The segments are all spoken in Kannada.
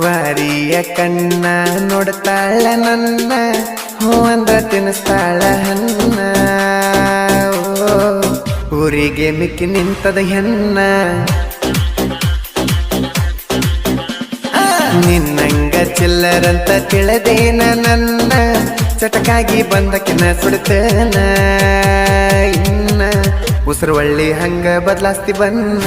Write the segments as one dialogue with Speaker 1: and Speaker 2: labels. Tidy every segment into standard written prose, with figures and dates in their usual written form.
Speaker 1: ವಾರಿಯ ಕಣ್ಣ ನೋಡ್ತಾಳ ನನ್ನ, ಹೂ ಅಂದ ತಿನ್ನಿಸ್ತಾಳ ಹನ್ನ. ಊರಿಗೆ ಮಿಕ್ಕಿ ನಿಂತದ ಹೆನ್ನ, ನಿನ್ನಂಗ ಚಿಲ್ಲರಂತ ತಿಳಿದೇನ ನನ್ನ, ಚಟಕಾಗಿ ಬಂದಕಿನ ಸುಡ್ತೇನ ಇನ್ನ. ಉಸಿರು ಒಳ್ಳಿ ಹಂಗ ಬದಲಾಸ್ತಿ ಬನ್ನ.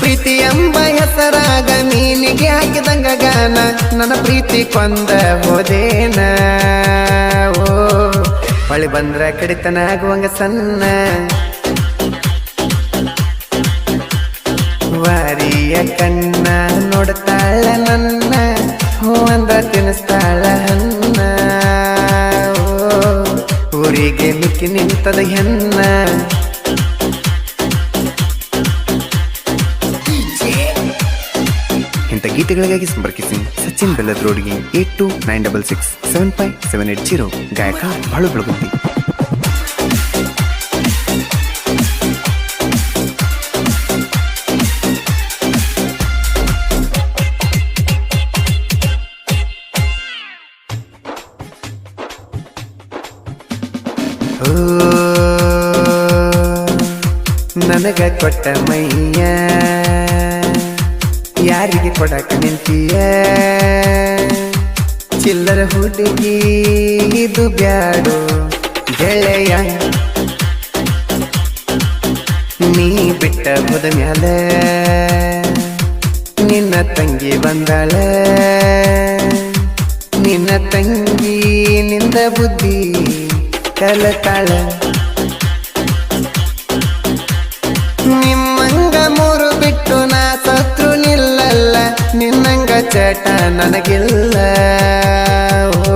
Speaker 1: ಪ್ರೀತಿ ಎಂಬ ಹೆಸರಾಗ ನೀನಿಗೆ ಹಾಕಿದಂಗ ಗಾನ, ನನ್ನ ಪ್ರೀತಿ ಕೊಂದ ಹೋದೇನ. ಓ ಹೊಳಿ ಬಂದ್ರ ಕಡಿತನ ಆಗುವಂಗ ಸಣ್ಣ. ವಾರಿಯ ಕಣ್ಣ ನೋಡ್ತಾಳ ನನ್ನ, ಹೂ ಅಂದ ತಿನ್ನಿಸ್ತಾಳ ಹನ್ನ. ಊರಿಗೆ ಮಿಕ್ಕಿ ನಿಂತದ ಹೆನ್ನ. ಇಂಥ ಗೀತೆಗಳಿಗಾಗಿ ಸಂಪರ್ಕಿಸಿ ಸಚಿನ್ ಬೆಲ್ಲದ್ ರೋಡ್ಗೆ 8296675780. ಗಾಯಕ ಬಾಳು ಬೆಳಗುತ್ತಿ. ನನಗ ಕೊಟ್ಟ ಮೈಯ ಯಾರಿಗೆ ಕೊಡಕ ನಿಂತೀಯ, ಚಿಲ್ಲರ ಹುಡುಗಿ ಇದು ಬ್ಯಾಡು ಗೆಳೆಯ. ನೀ ಬಿಟ್ಟ ಹೋದ ಮ್ಯಾಲ ನಿನ್ನ ತಂಗಿ ಬಂದಾಳ, ನಿನ್ನ ತಂಗಿ ನಿಂದ ಬುದ್ಧಿ ಕಲತಾಳ. ನಿಮ್ಮಂಗ ಮೂರು ಬಿಟ್ಟು ನಾ ಸತ್ರು ನಿಲ್ಲಲ್ಲ, ನಿನ್ನಂಗ ಚಟ ನನಗಿಲ್ಲ. ಓ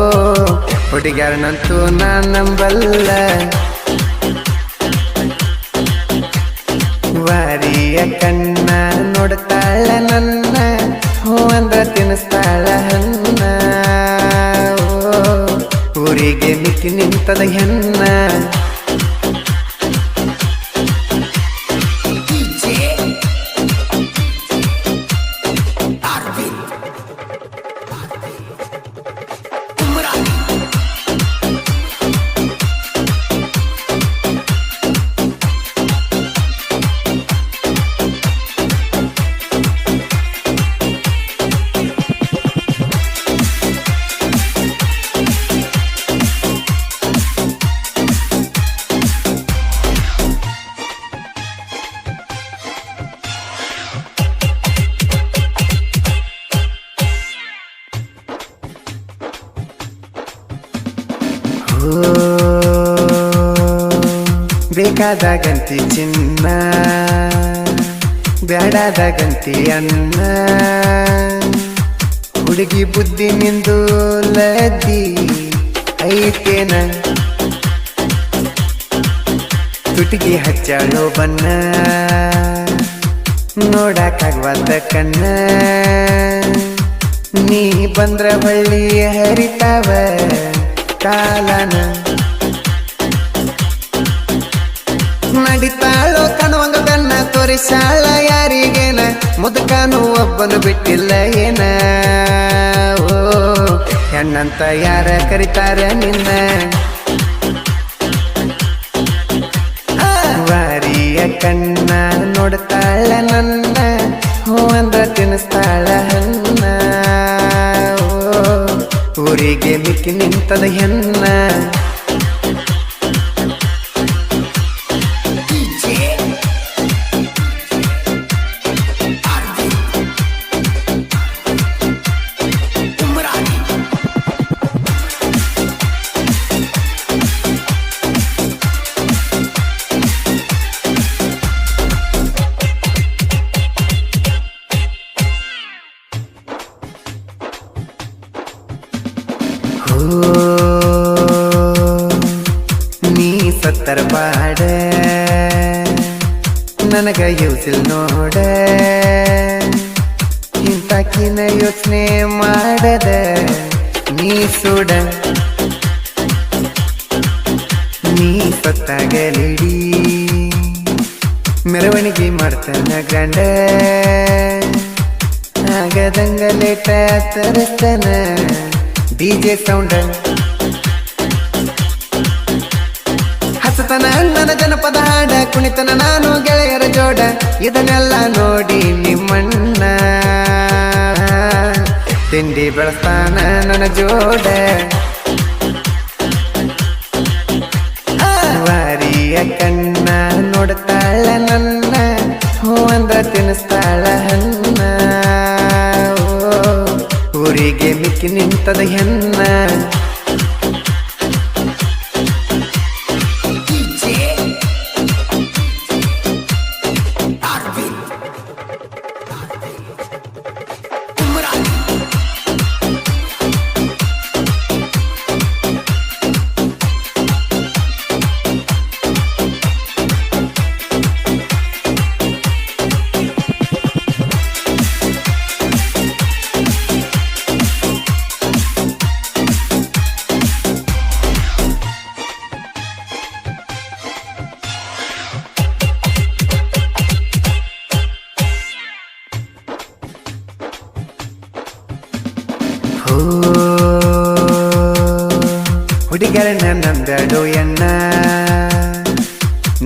Speaker 1: ಹುಡುಗ್ಯಾರನಂತೂ ನಾ ನಂಬಲ್ಲ. ವಾರಿಯ ಕಣ್ಣ ನೋಡ್ತಾಳ ನನ್ನ, ಹೂ ಅಂದ ತಿನ್ನಿಸ್ತಾಳ ಹನ್ನ. ಊರಿಗೆ ಮಿಕ್ಕಿ ನಿಂತದ ಹೆನ್ನ. ಬೇಕಾದಾಗಂತಿ ಚಿನ್ನ, ಬ್ಯಾಡಾದಾಗಂತಿ ಅನ್ನ. ಹುಡುಗಿ ಬುದ್ಧಿ ನಿಂದು ಲದ್ದಿ ಐತೇನ, ತುಟಿಗೆ ಹಚ್ಚಾಳೋ ಬನ್ನ, ನೋಡಕ್ಕಾಗ್ವಾದ ಕಣ್ಣ. ನೀ ಬಂದ್ರ ಬಳ್ಳಿ ಹರಿತಾವ ಕಾಲನ. ನಡಿತಾಳೋ ಕಣವಂಗ ಬೆನ್ನ ತೋರಿಸಾಳ ಯಾರಿಗೇನ, ಮುದುಕನು ಒಬ್ಬನು ಬಿಟ್ಟಿಲ್ಲ ಏನ. ಓ ಹೆಣ್ಣಂತ ಯಾರ ಕರಿತಾರ ನಿನ್ನ. ವಾರಿಯ ಕಣ್ಣ ನೋಡ್ತಾಳ ನನ್ನ, ಹೂ ಅಂದ್ರ ತಿನ್ನಿಸ್ತಾಳ ಹನ್ನ. ಊರಿಗೆ ಮಿಕ್ಕಿ ನಿಂತದ ಹೆನ್ನ. ನೀ ಸತ್ತರ ಬಾಡ ನನಗ ಯೂಸಿಲ್ ನೋಡ, ಇಂತಾಕಿನ ಯೋಚನೆ ಮಾಡದ ನೀ ಸುಡ. ನೀ ಸತ್ತಾಗಲಿಡಿ ಮೆರವಣಿಗೆ ಮಾಡ್ತಾನ ಗ್ರ್ಯಾಂಡ ಆಗದಂಗ ಲೇಟ ತರಸ್ತಾನ ಡಿಜೆ ಸೌಂಡ ಹಸತನ ನನ್ನ ಜನಪದ ಹಾಡ ಕುಣಿತನ ನಾನು ಗೆಳೆಯರ ಜೋಡ ಇದನ್ನೆಲ್ಲ ನೋಡಿ ನಿಮ್ಮಣ್ಣ ತಿಂಡಿ ಬೆಳಸ್ತಾನ ನನ್ನ ಜೋಡ ವಾರಿಯ ಕಣ್ಣ ನೋಡ್ತಾಳ ನನ್ನ ಹೂ ಅಂದ್ರ ತಿನ್ನಿಸ್ತಾಳ ಹಣ್ಣ ಊರಿಗೆ ಮಿಕ್ಕಿ ನಿಂತದ ಹೆಣ್ಣ ಹುಡುಗರನ್ನ ನಂಬೆಡು ಎಣ್ಣ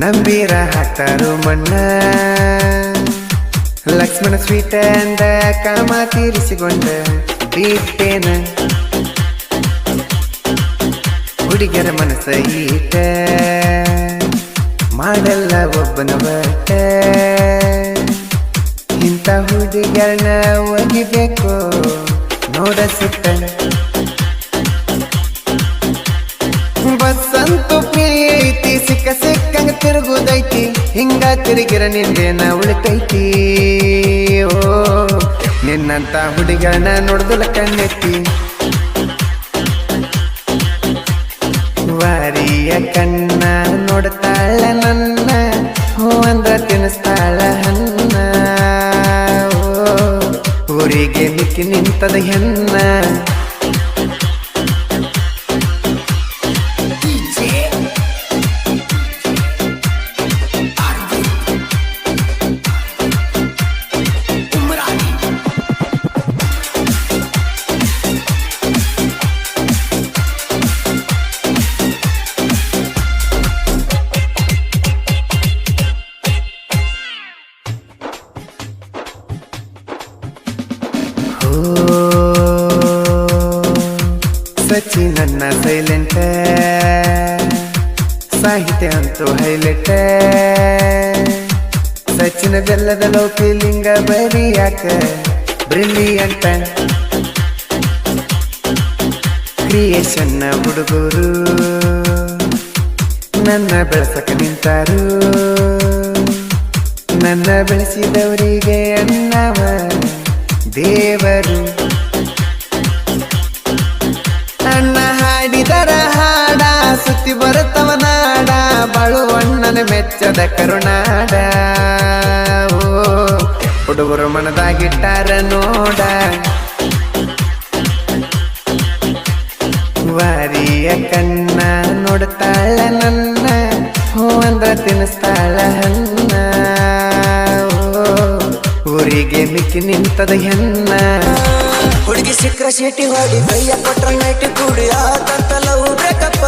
Speaker 1: ನಂಬೀರ ಹಾಕ್ತಾರು ಮಣ್ಣ ಲಕ್ಷ್ಮಣ ಸ್ವೀಟ ಅಂದ ಕಾಮ ತೀರಿಸಿಕೊಂಡ ಬಿಟ್ಟೇನ ಹುಡುಗರ ಮನಸ್ಸ ಈಟ ಮಾಡಲ್ಲ ಒಬ್ಬನ ಬಟ್ಟ ಇಂಥ ಹುಡುಗರನ್ನ ಒಗಿಬೇಕು ನೋಡ ಸಿಟ್ಟ ಬಸ್ಸಂತೂ ಪ್ರೀತಿ ಸಿಕ್ಕ ಸಿಕ್ಕಂಗ ತಿರುಗುದೈತಿ ಹಿಂಗ ತಿರುಗಿರ ನಿಂದೇನ ಉಳಿತೈತಿ ಓ ನಿನ್ನಂತ ಹುಡುಗನ ನೋಡ್ದುಲ ಕಣ್ಣೆತ್ತಿ ವಾರಿಯ ಕಣ್ಣ ನೋಡ್ತಾಳ ನನ್ನ ಹೂ ಅಂದ್ರ ತಿನ್ನಿಸ್ತಾಳ ಹಣ್ಣ ಊರಿಗೆ ಮಿಕ್ಕಿ ನಿಂತದ ಹೆಣ್ಣ ಸಚಿ ನನ್ನ ಸೈಲೆಂಟ ಸಾಹಿತ್ಯ ಅಂತೂ ಹೈಲೈಟ್ ಸಚಿನ ಬೆಲ್ಲದ ಲೋಕಿಲಿಂಗ ಬರಿಯಾಕ ಬ್ರಿಲಿಯಂಟ ಕ್ರಿಯೇಷನ್ನ ಹುಡುಗರು ನನ್ನ ಬೆಳಸಕ ನಿಂತಾರು ನನ್ನ ಬೆಳೆಸಿದವರಿಗೆ ಅನ್ನವ ದೇವರು ಅಣ್ಣ ಹಾಡಿದರ ಹಾಡ ಸುತ್ತಿ ಬರುತ್ತವ ನಾಡ ಬಾಳುವಣ್ಣನ ಮೆಚ್ಚದ ಕರುನಾಡ ಓ ಹುಡುಗರು ಮನದಾಗಿಟ್ಟಾರ ನೋಡ ವಾರಿಯ ಕಣ್ಣ ನೋಡ್ತಾಳ ನನ್ನ ಹೂ ಅಂದ್ರ ತಿನ್ನಿಸ್ತಾಳ ಹಣ್ಣ ಊರಿಗೆ ಮಿಕ್ಕಿ ನಿಂತದ ಹೆಣ್ಣ
Speaker 2: ಹುಡುಗಿ ಸಿಕ್ಕ್ರ ಶೀಟಿ ಹೊಡಿ ಕೈಯ ಕೊಟ್ರ ನೈಟಿ ಕೂಡಿ ಆತಂತಲವು ಬ್ರೇಕಪ್ಪ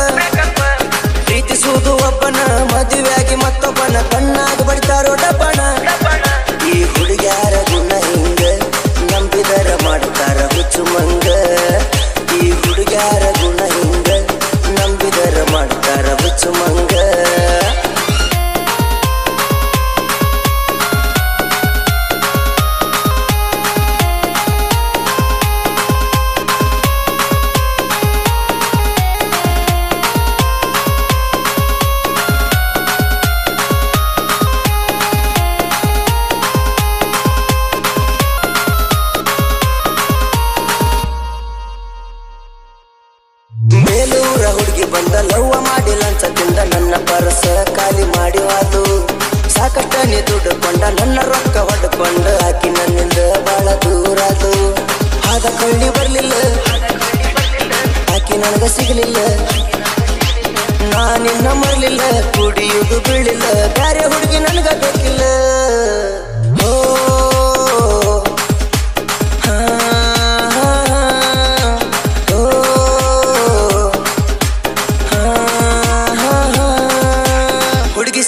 Speaker 2: ಪ್ರೀತಿಸುವುದು ಒಬ್ಬನ ಮದುವೆಯಾಗಿ ಮತ್ತೊಬ್ಬನ ಕಣ್ಣಾಗ ಬಡಿತಾರೋ ಡಬ್ಬಣ ಈ ಹುಡುಗ್ಯಾರ ಗುಣ ಹಿಂಗ ನಂಬಿದರ ಮಾಡ್ತಾರ ಹುಚ್ಚು ಮಂಗ ಈ ಹುಡುಗ್ಯಾರ ಗುಣ ಹಿಂಗ ನಂಬಿದರ ಮಾಡ್ತಾರ ಹುಚ್ಚು ಮಂಗ ಬೇಲೂರ ಹುಡುಗಿ ಬಂದ ಲವ್ವ ಮಾಡಿ ಲಂಚದಿಂದ ನನ್ನ ಪರಸ ಖಾಲಿ ಮಾಡಿ ವಾದು ಸಾಕಷ್ಟ ನೀ ದುಡ್ಡುಕೊಂಡ ನನ್ನ ರೊಕ್ಕ ಹೊಡ್ಕೊಂಡ ಆಕಿ ನನ್ನಿಂದ ಬಾಳ ದೂರಾದು ಆದ ಕೊಳ್ಳಿ ಬರ್ಲಿಲ್ಲ ಆಕಿ ನನಗ ಸಿಗಲಿಲ್ಲ ನಾನಿನ್ನ ಮರಲಿಲ್ಲ ಕುಡಿಯುವುದು ಬೀಳಿಲ್ಲ ಬ್ಯಾರೆ ಹುಡುಗಿ ನನಗ ಬೇಕಿಲ್ಲ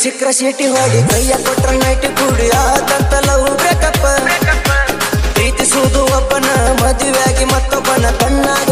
Speaker 2: ಸಿಕ್ರ ಸೀಟಿ ಹೊಡಿ ಕೈಯ ಕೊಟ್ರ ನೈಟ್ ಕೂಡಿ ಆದಂತ ಲವ್ ಬ್ರೇಕಪ್ ಪ್ರೀತಿಸುವುದು ಒಬ್ಬನ ಮದುವೆಯಾಗಿ ಮತ್ತೊಬ್ಬನ ಕಣ್ಣಾಗ